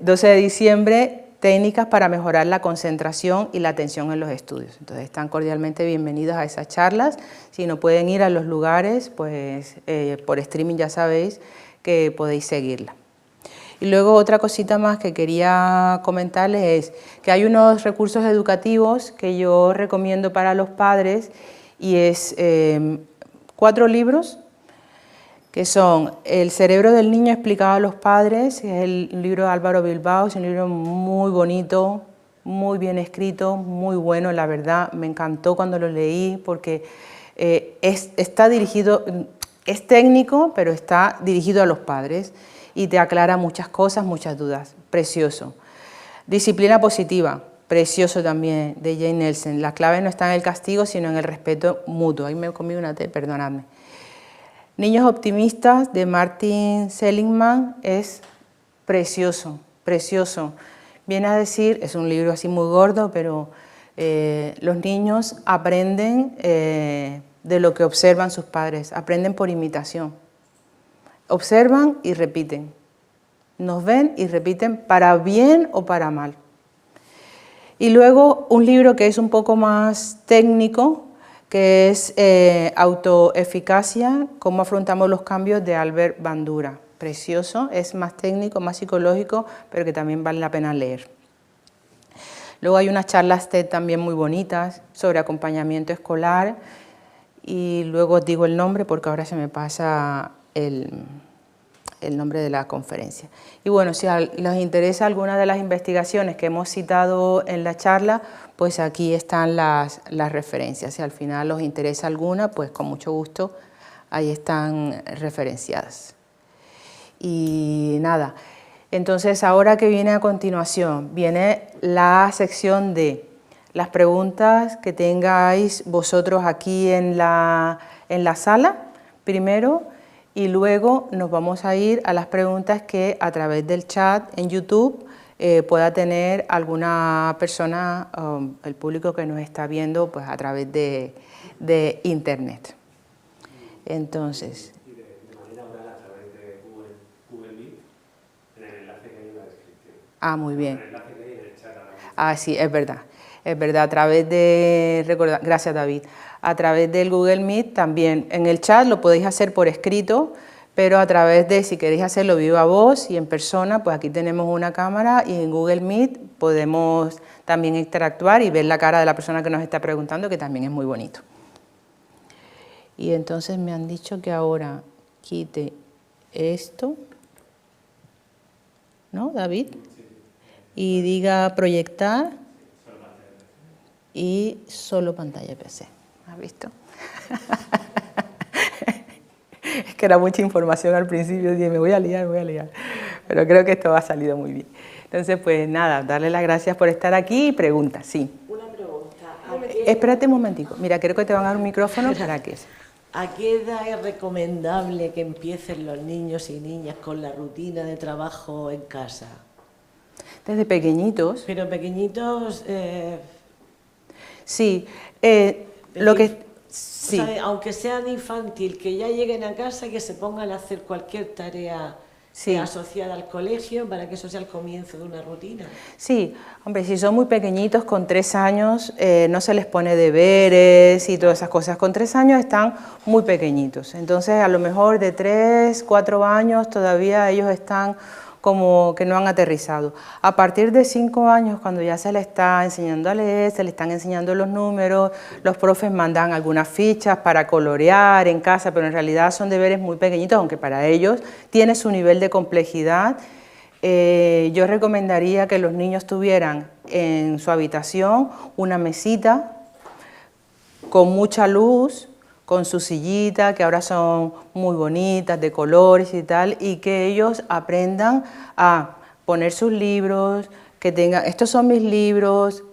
12 de diciembre, técnicas para mejorar la concentración y la atención en los estudios. Entonces, están cordialmente bienvenidos a esas charlas. Si no pueden ir a los lugares, pues por streaming ya sabéis que podéis seguirla. Y luego otra cosita más que quería comentarles es que hay unos recursos educativos que yo recomiendo para los padres, y es 4 libros que son El cerebro del niño explicado a los padres, que es el libro de Álvaro Bilbao, es un libro muy bonito, muy bien escrito, muy bueno, la verdad, me encantó cuando lo leí porque está dirigido, es técnico, pero está dirigido a los padres y te aclara muchas cosas, muchas dudas, precioso. Disciplina positiva, precioso también, de Jane Nelson. La clave no está en el castigo, sino en el respeto mutuo. Ahí me he comido una té, perdonadme. Niños optimistas, de Martin Seligman, es precioso, precioso. Viene a decir, es un libro así muy gordo, pero los niños aprenden de lo que observan sus padres, aprenden por imitación. Observan y repiten. Nos ven y repiten para bien o para mal. Y luego un libro que es un poco más técnico, que es Autoeficacia, cómo afrontamos los cambios, de Albert Bandura. Precioso, es más técnico, más psicológico, pero que también vale la pena leer. Luego hay unas charlas TED también muy bonitas sobre acompañamiento escolar, y luego os digo el nombre porque ahora se me pasa el nombre de la conferencia. Y bueno, si les interesa alguna de las investigaciones que hemos citado en la charla, pues aquí están las referencias. Si al final os interesa alguna, pues con mucho gusto ahí están referenciadas. Y nada, entonces ahora que viene a continuación, viene la sección de las preguntas que tengáis vosotros aquí en la sala, primero, y luego nos vamos a ir a las preguntas que a través del chat en YouTube pueda tener alguna persona, el público que nos está viendo pues a través de internet. Entonces, y de manera oral a través de Google Meet, en el enlace que hay en la descripción. Ah, muy bien. En el enlace que hay en el chat ahora mismo. Ah, sí, es verdad, a través de, gracias David, a través del Google Meet también, en el chat lo podéis hacer por escrito, pero a través de, si queréis hacerlo viva voz y en persona, pues aquí tenemos una cámara y en Google Meet podemos también interactuar y ver la cara de la persona que nos está preguntando, que también es muy bonito. Y entonces me han dicho que ahora quite esto, ¿no, David? Y diga proyectar y solo pantalla PC. ¿Has visto? Es que era mucha información al principio, dije, me voy a liar, pero creo que esto ha salido muy bien. Entonces, pues nada, darle las gracias por estar aquí y preguntas, sí. Una pregunta. Espérate un momentico, mira, creo que te van a dar un micrófono para que... ¿A qué edad es recomendable que empiecen los niños y niñas con la rutina de trabajo en casa? Desde pequeñitos. Pero pequeñitos... Sí, lo que... Sí. O sea, aunque sean infantil, que ya lleguen a casa y que se pongan a hacer cualquier tarea Sí. asociada al colegio para que eso sea el comienzo de una rutina. Sí, hombre, si son muy pequeñitos, con 3 años, no se les pone deberes y todas esas cosas. Con 3 años están muy pequeñitos. Entonces, a lo mejor de 3, 4 años todavía ellos están como que no han aterrizado. A partir de 5 años, cuando ya se les está enseñando a leer, se les están enseñando los números, los profes mandan algunas fichas para colorear en casa, pero en realidad son deberes muy pequeñitos, aunque para ellos tiene su nivel de complejidad. Yo recomendaría que los niños tuvieran en su habitación una mesita con mucha luz, con su sillita, que ahora son muy bonitas, de colores y tal, y que ellos aprendan a poner sus libros, que tengan, estos son mis libros,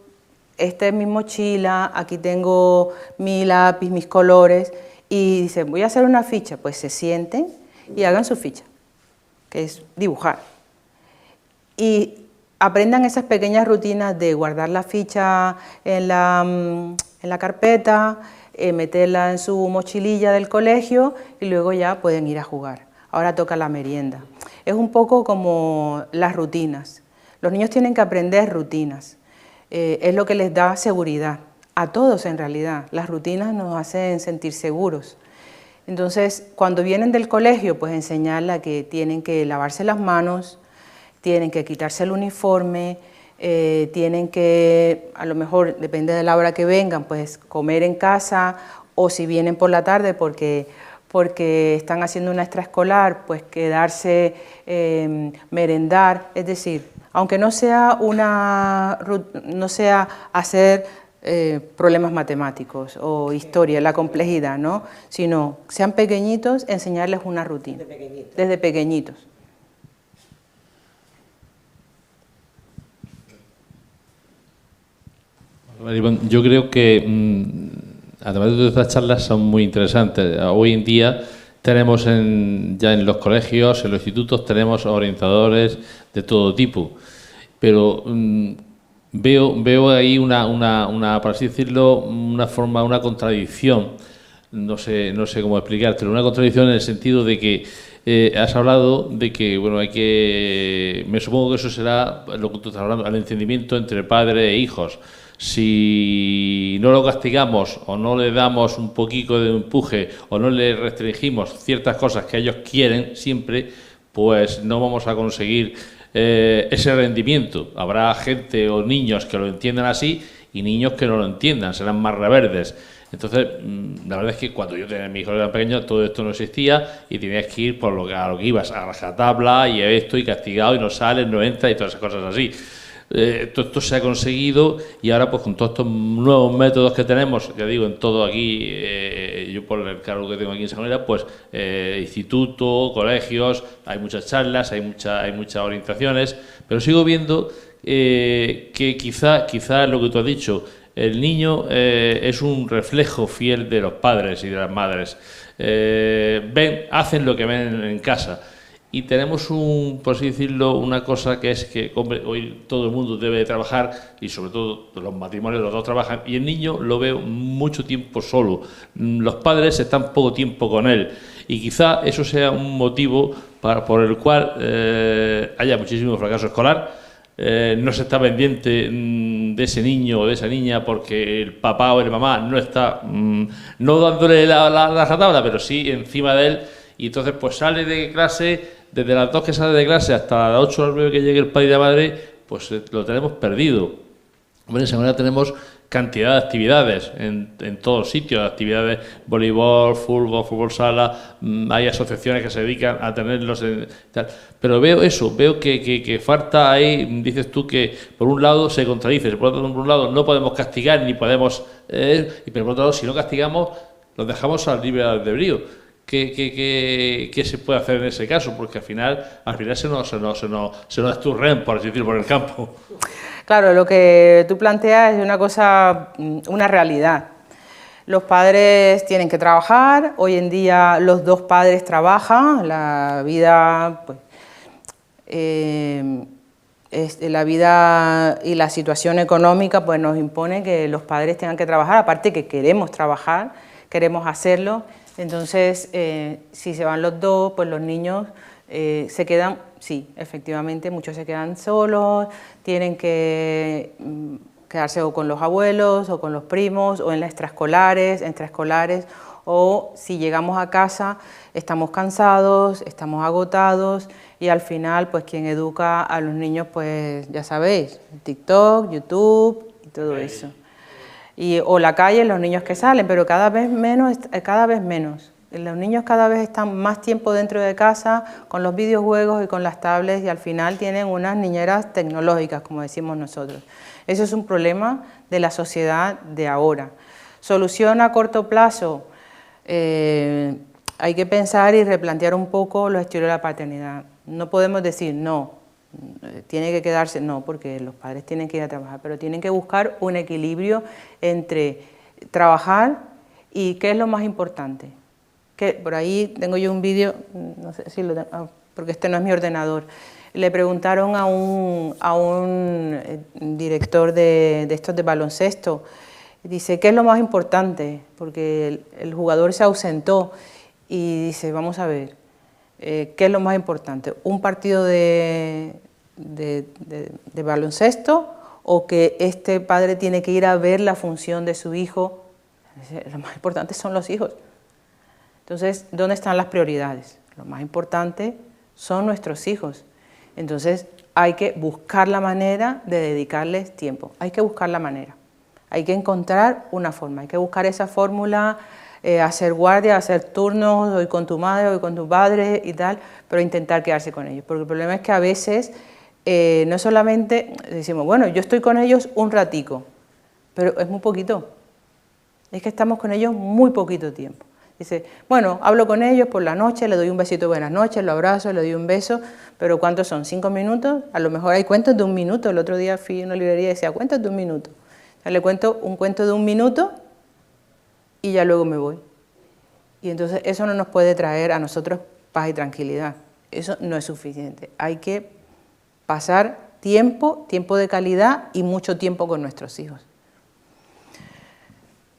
esta es mi mochila, aquí tengo mi lápiz, mis colores, y dicen, voy a hacer una ficha, pues se sienten y hagan su ficha, que es dibujar. Y aprendan esas pequeñas rutinas de guardar la ficha en la carpeta, meterla en su mochililla del colegio y luego ya pueden ir a jugar. Ahora toca la merienda. Es un poco como las rutinas. Los niños tienen que aprender rutinas. Es lo que les da seguridad. A todos en realidad. Las rutinas nos hacen sentir seguros. Entonces, cuando vienen del colegio, pues enseñarles que tienen que lavarse las manos, tienen que quitarse el uniforme, tienen que, a lo mejor, depende de la hora que vengan, pues comer en casa, o si vienen por la tarde porque están haciendo una extraescolar, pues quedarse, merendar, es decir, aunque no sea hacer problemas matemáticos o historia, la complejidad, ¿no? Sino, sean pequeñitos, enseñarles una rutina, desde pequeñitos. Yo creo que además de todas estas charlas son muy interesantes. Hoy en día tenemos ya en los colegios, en los institutos, tenemos orientadores de todo tipo, pero veo ahí por así decirlo, una contradicción. No sé cómo explicártelo. Una contradicción en el sentido de que has hablado de que, bueno, me supongo que eso será lo que tú estás hablando, el entendimiento entre padre e hijos. Si no lo castigamos o no le damos un poquito de empuje o no le restringimos ciertas cosas que ellos quieren siempre, pues no vamos a conseguir ese rendimiento. Habrá gente o niños que lo entiendan así y niños que no lo entiendan, serán más rebeldes. Entonces, la verdad es que cuando yo tenía mi hijo era pequeño, todo esto no existía y tenías que ir por a lo que ibas, a rajatabla y esto y castigado y no sales, no entras y todas esas cosas así. Todo esto se ha conseguido y ahora pues con todos estos nuevos métodos que tenemos, ya digo, en todo aquí, yo por el cargo que tengo aquí en Sangonera, pues instituto, colegios, hay muchas charlas, hay muchas orientaciones, pero sigo viendo que quizá lo que tú has dicho, el niño es un reflejo fiel de los padres y de las madres. Hacen lo que ven en casa. Y tenemos por así decirlo, una cosa que es que, hombre, hoy todo el mundo debe de trabajar y sobre todo los matrimonios, los dos trabajan y el niño lo ve mucho tiempo solo. Los padres están poco tiempo con él y quizá eso sea un motivo por el cual haya muchísimo fracaso escolar. No se está pendiente de ese niño o de esa niña porque el papá o la mamá no está no dándole la rajatabla, pero sí encima de él y entonces pues sale de clase, desde las 2 que sale de clase hasta las 8 o las 9 que llegue el padre y la madre, pues lo tenemos perdido. Bueno, en Sangonera tenemos cantidad de actividades en todos sitios, actividades voleibol, fútbol sala, hay asociaciones que se dedican a tenerlos tal. Pero veo que falta ahí, dices tú que por un lado se contradice, por un lado no podemos castigar ni podemos, pero por otro lado si no castigamos los dejamos al libre albedrío. ¿Qué se puede hacer en ese caso? Porque al final se nos esturren, por así decirlo, por el campo. Claro, lo que tú planteas es una realidad. Los padres tienen que trabajar, hoy en día los dos padres trabajan, la vida y la situación económica pues nos impone que los padres tengan que trabajar, aparte que queremos trabajar, queremos hacerlo. Entonces, si se van los dos, pues los niños se quedan, sí, efectivamente, muchos se quedan solos, tienen que quedarse o con los abuelos, o con los primos, o en las extraescolares, o si llegamos a casa, estamos cansados, estamos agotados, y al final, pues quien educa a los niños, pues ya sabéis, TikTok, YouTube y todo eso. O la calle, los niños que salen, pero cada vez menos. Los niños cada vez están más tiempo dentro de casa con los videojuegos y con las tablets y al final tienen unas niñeras tecnológicas, como decimos nosotros. Eso es un problema de la sociedad de ahora. Solución a corto plazo, hay que pensar y replantear un poco los estilos de la paternidad. No podemos decir no. Tiene que quedarse, no, porque los padres tienen que ir a trabajar, pero tienen que buscar un equilibrio entre trabajar y qué es lo más importante. Por ahí tengo yo un vídeo, no sé si lo tengo, porque este no es mi ordenador. Le preguntaron a un director de estos de baloncesto, dice, ¿qué es lo más importante? Porque el jugador se ausentó y dice, vamos a ver, ¿qué es lo más importante? ¿Un partido de baloncesto o que este padre tiene que ir a ver la función de su hijo? Lo más importante son los hijos. Entonces, ¿dónde están las prioridades? Lo más importante son nuestros hijos. Entonces, hay que buscar la manera de dedicarles tiempo. Hay que buscar la manera. Hay que encontrar una forma. Hay que buscar esa fórmula, hacer guardia, hacer turnos, hoy con tu madre, hoy con tu padre y tal, pero intentar quedarse con ellos. Porque el problema es que a veces no solamente decimos, bueno, yo estoy con ellos un ratico, pero es muy poquito. Es que estamos con ellos muy poquito tiempo. Dice, bueno, hablo con ellos por la noche, le doy un besito buenas noches, lo abrazo, le doy un beso, pero ¿cuántos son? ¿5 minutos? A lo mejor hay cuentos de 1 minuto. El otro día fui a una librería y decía, cuentos de 1 minuto. Le cuento un cuento de 1 minuto y ya luego me voy. Y entonces eso no nos puede traer a nosotros paz y tranquilidad. Eso no es suficiente. Hay que pasar tiempo de calidad y mucho tiempo con nuestros hijos.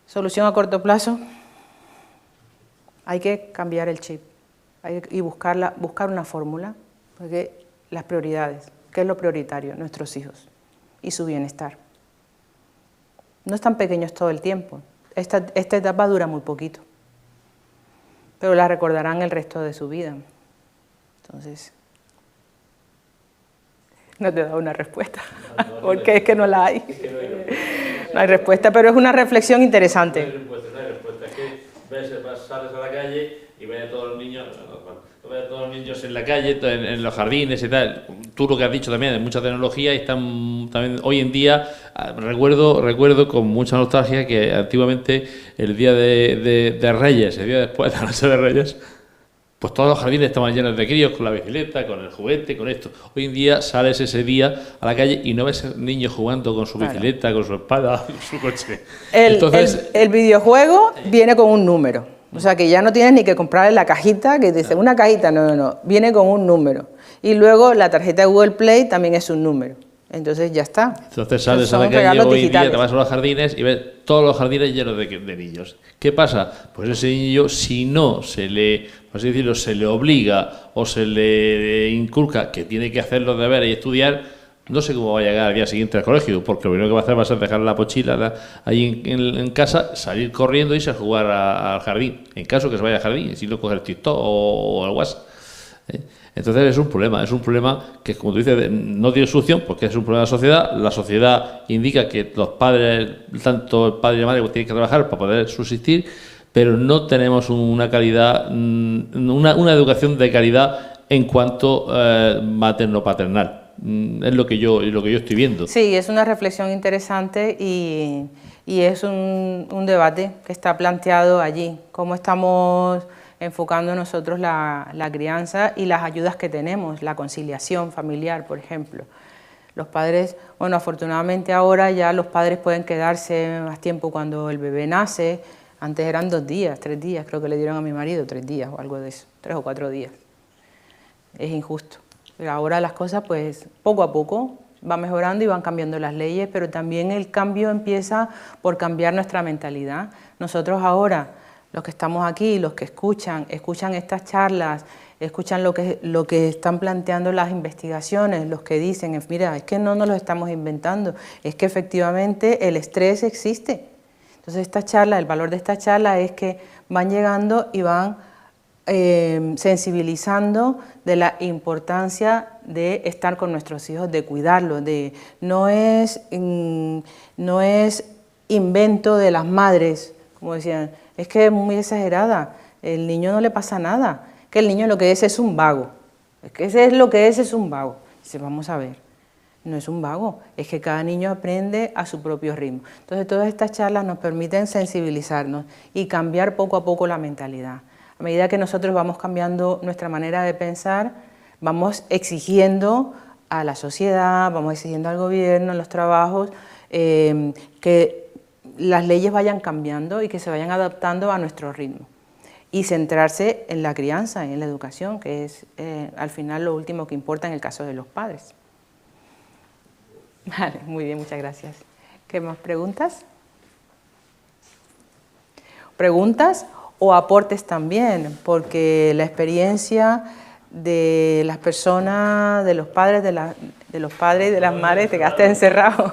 Solución a corto plazo, hay que cambiar el chip y buscar una fórmula, porque las prioridades, ¿qué es lo prioritario? Nuestros hijos y su bienestar. No están pequeños todo el tiempo, esta etapa dura muy poquito, pero la recordarán el resto de su vida. Entonces, no te he dado una respuesta, porque es que no la hay. No hay respuesta, pero es una reflexión interesante. No hay respuesta, es que sales a la calle y ves a todos los niños en la calle, en los jardines y tal. Tú lo que has dicho también, hay mucha tecnología y están también hoy en día. Recuerdo con mucha nostalgia que antiguamente el día de Reyes, el día después de la noche de Reyes, pues todos los jardines estaban llenos de críos con la bicicleta, con el juguete, con esto. Hoy en día sales ese día a la calle y no ves niños jugando con su bicicleta, con su espada, con su coche. El videojuego viene con un número. O sea que ya no tienes ni que comprarle la cajita, que dice una cajita, no, viene con un número. Y luego la tarjeta de Google Play también es un número. Entonces ya está. Entonces sales a la calle hoy en día, te vas a los jardines y ves todos los jardines llenos de niños. ¿Qué pasa? Pues ese niño, si no se le, por así decirlo, se le obliga o se le inculca que tiene que hacer los deberes y estudiar, no sé cómo va a llegar al día siguiente al colegio, porque lo primero que va a hacer va a ser dejar la mochila ahí en casa, salir corriendo y irse a jugar al jardín, en caso que se vaya al jardín, si no coger TikTok o el WhatsApp. Entonces es un problema que, como tú dices, no tiene solución porque es un problema de la sociedad indica que los padres, tanto el padre y la madre, tienen que trabajar para poder subsistir, pero no tenemos una calidad, una educación de calidad en cuanto materno-paternal. Es lo que yo estoy viendo. Sí, es una reflexión interesante y es un debate que está planteado allí, cómo estamos enfocando nosotros la crianza y las ayudas que tenemos, la conciliación familiar, por ejemplo. Los padres, bueno, afortunadamente ahora ya los padres pueden quedarse más tiempo cuando el bebé nace. Antes eran 2 días, 3 días, creo que le dieron a mi marido 3 días o algo de eso, 3 o 4 días. Es injusto. Pero ahora las cosas, pues, poco a poco van mejorando y van cambiando las leyes, pero también el cambio empieza por cambiar nuestra mentalidad. Nosotros ahora, los que estamos aquí, los que escuchan estas charlas, escuchan lo que están planteando las investigaciones, los que dicen, mira, es que no nos lo estamos inventando, es que efectivamente el estrés existe. Entonces esta charla, el valor de esta charla es que van llegando y van sensibilizando de la importancia de estar con nuestros hijos, de cuidarlos, no es invento de las madres, como decían, es que es muy exagerada, el niño no le pasa nada, que el niño lo que es un vago, es que ese es lo que es un vago. Dice, vamos a ver, no es un vago, es que cada niño aprende a su propio ritmo. Entonces todas estas charlas nos permiten sensibilizarnos y cambiar poco a poco la mentalidad. A medida que nosotros vamos cambiando nuestra manera de pensar, vamos exigiendo a la sociedad, vamos exigiendo al gobierno, en los trabajos, que las leyes vayan cambiando y que se vayan adaptando a nuestro ritmo. Y centrarse en la crianza y en la educación, que es al final lo último que importa en el caso de los padres. Vale, muy bien, muchas gracias. ¿Qué más preguntas? ¿Preguntas? O aportes también, porque la experiencia de las personas, de los padres, de los padres y de las madres, te quedaste encerrado,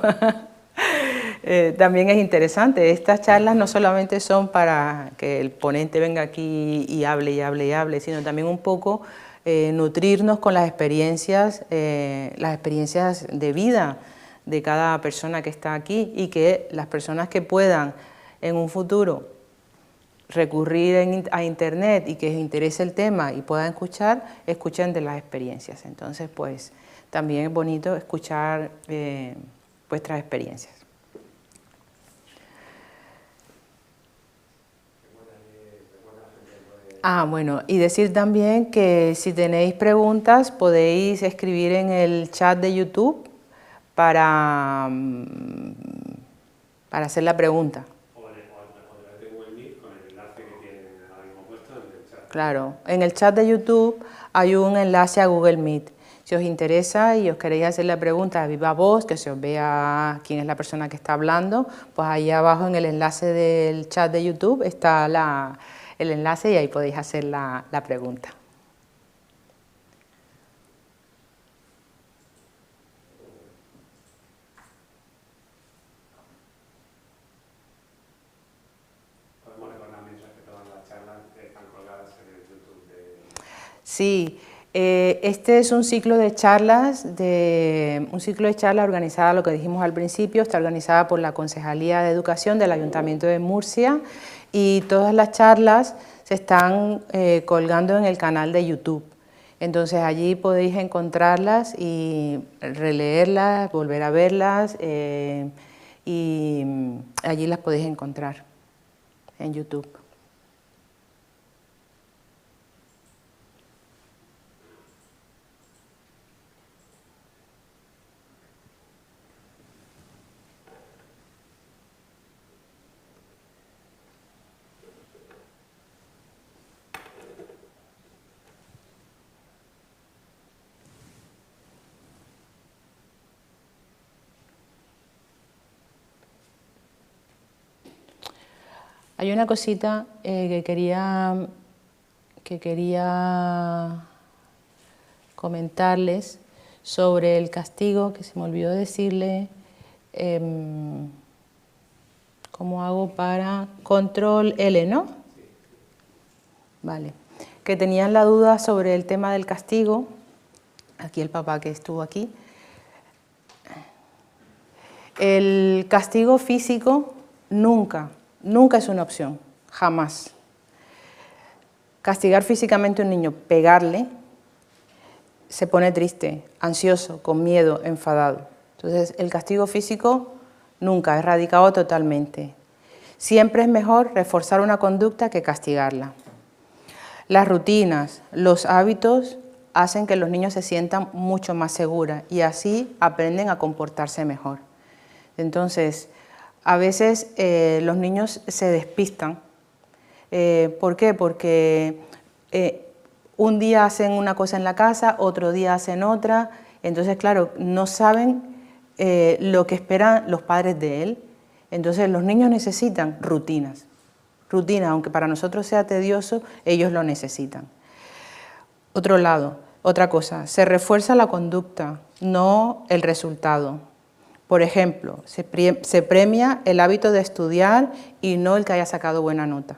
también es interesante. Estas charlas no solamente son para que el ponente venga aquí y hable, sino también un poco nutrirnos con las experiencias de vida de cada persona que está aquí y que las personas que puedan en un futuro recurrir a internet y que les interese el tema y puedan escuchen de las experiencias. Entonces, pues, también es bonito escuchar vuestras experiencias. Bueno, y decir también que si tenéis preguntas podéis escribir en el chat de YouTube para para hacer la pregunta. O a través de Google Meet con el enlace que tienen ahora mismo puesto en el chat. Claro, en el chat de YouTube hay un enlace a Google Meet. Si os interesa y os queréis hacer la pregunta a viva voz, que se os vea quién es la persona que está hablando, pues ahí abajo en el enlace del chat de YouTube está el enlace y ahí podéis hacer la pregunta. Podemos recordar mientras que todas las charlas están colgadas en el YouTube de... Sí, este es un ciclo de charlas organizada, lo que dijimos al principio, está organizada por la Concejalía de Educación del Ayuntamiento de Murcia y todas las charlas se están colgando en el canal de YouTube. Entonces allí podéis encontrarlas y releerlas, volver a verlas y allí las podéis encontrar en YouTube. Hay una cosita que quería comentarles sobre el castigo, que se me olvidó decirle cómo hago para control L, ¿no? Vale. Que tenían la duda sobre el tema del castigo. Aquí el papá que estuvo aquí. El castigo físico nunca es una opción, jamás. Castigar físicamente a un niño, pegarle, se pone triste, ansioso, con miedo, enfadado. Entonces, el castigo físico nunca, erradicado totalmente. Siempre es mejor reforzar una conducta que castigarla. Las rutinas, los hábitos hacen que los niños se sientan mucho más seguros y así aprenden a comportarse mejor. Entonces, a veces los niños se despistan. ¿Por qué? Porque un día hacen una cosa en la casa, otro día hacen otra. Entonces, claro, no saben lo que esperan los padres de él. Entonces, los niños necesitan rutinas. Rutinas, aunque para nosotros sea tedioso, ellos lo necesitan. Otra cosa, se refuerza la conducta, no el resultado. Por ejemplo, se premia el hábito de estudiar y no el que haya sacado buena nota.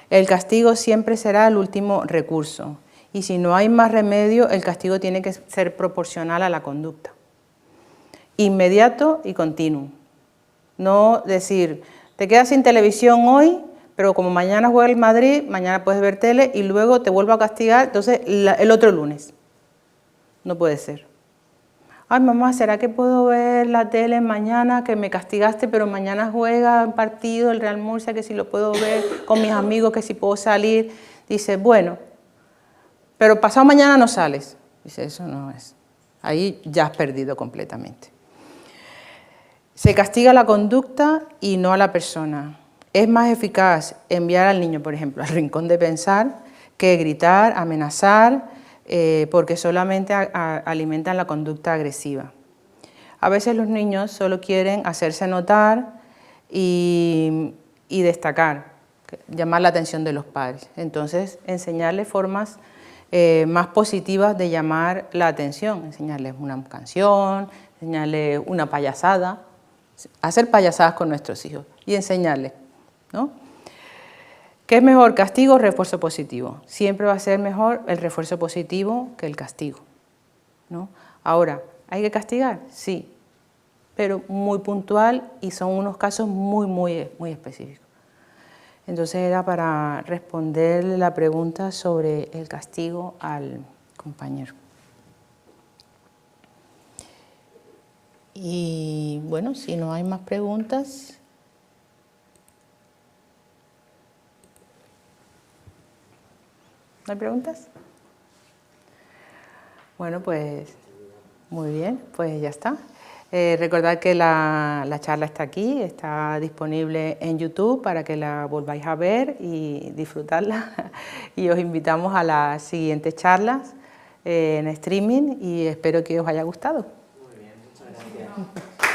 El castigo siempre será el último recurso y si no hay más remedio, el castigo tiene que ser proporcional a la conducta. Inmediato y continuo. No decir, te quedas sin televisión hoy, pero como mañana juega el Madrid, mañana puedes ver tele y luego te vuelvo a castigar, entonces el otro lunes. No puede ser. Ay, mamá, ¿será que puedo ver la tele mañana que me castigaste, pero mañana juega un partido, el Real Murcia, que si lo puedo ver con mis amigos, que si puedo salir? Dice, bueno, pero pasado mañana no sales. Dice, eso no es. Ahí ya has perdido completamente. Se castiga la conducta y no a la persona. Es más eficaz enviar al niño, por ejemplo, al rincón de pensar, que gritar, amenazar, porque solamente alimentan la conducta agresiva. A veces los niños solo quieren hacerse notar y destacar, llamar la atención de los padres. Entonces, enseñarles formas más positivas de llamar la atención, enseñarles una canción, enseñarles una payasada, hacer payasadas con nuestros hijos y enseñarles, ¿no? ¿Qué es mejor, castigo o refuerzo positivo? Siempre va a ser mejor el refuerzo positivo que el castigo, ¿no? Ahora, ¿hay que castigar? Sí, pero muy puntual y son unos casos muy específicos. Entonces era para responder la pregunta sobre el castigo al compañero. Y bueno, si no hay más preguntas... ¿No hay preguntas? Bueno, pues muy bien, pues ya está. Recordad que la charla está aquí, está disponible en YouTube para que la volváis a ver y disfrutarla. Y os invitamos a las siguientes charlas en streaming y espero que os haya gustado. Muy bien, muchas gracias.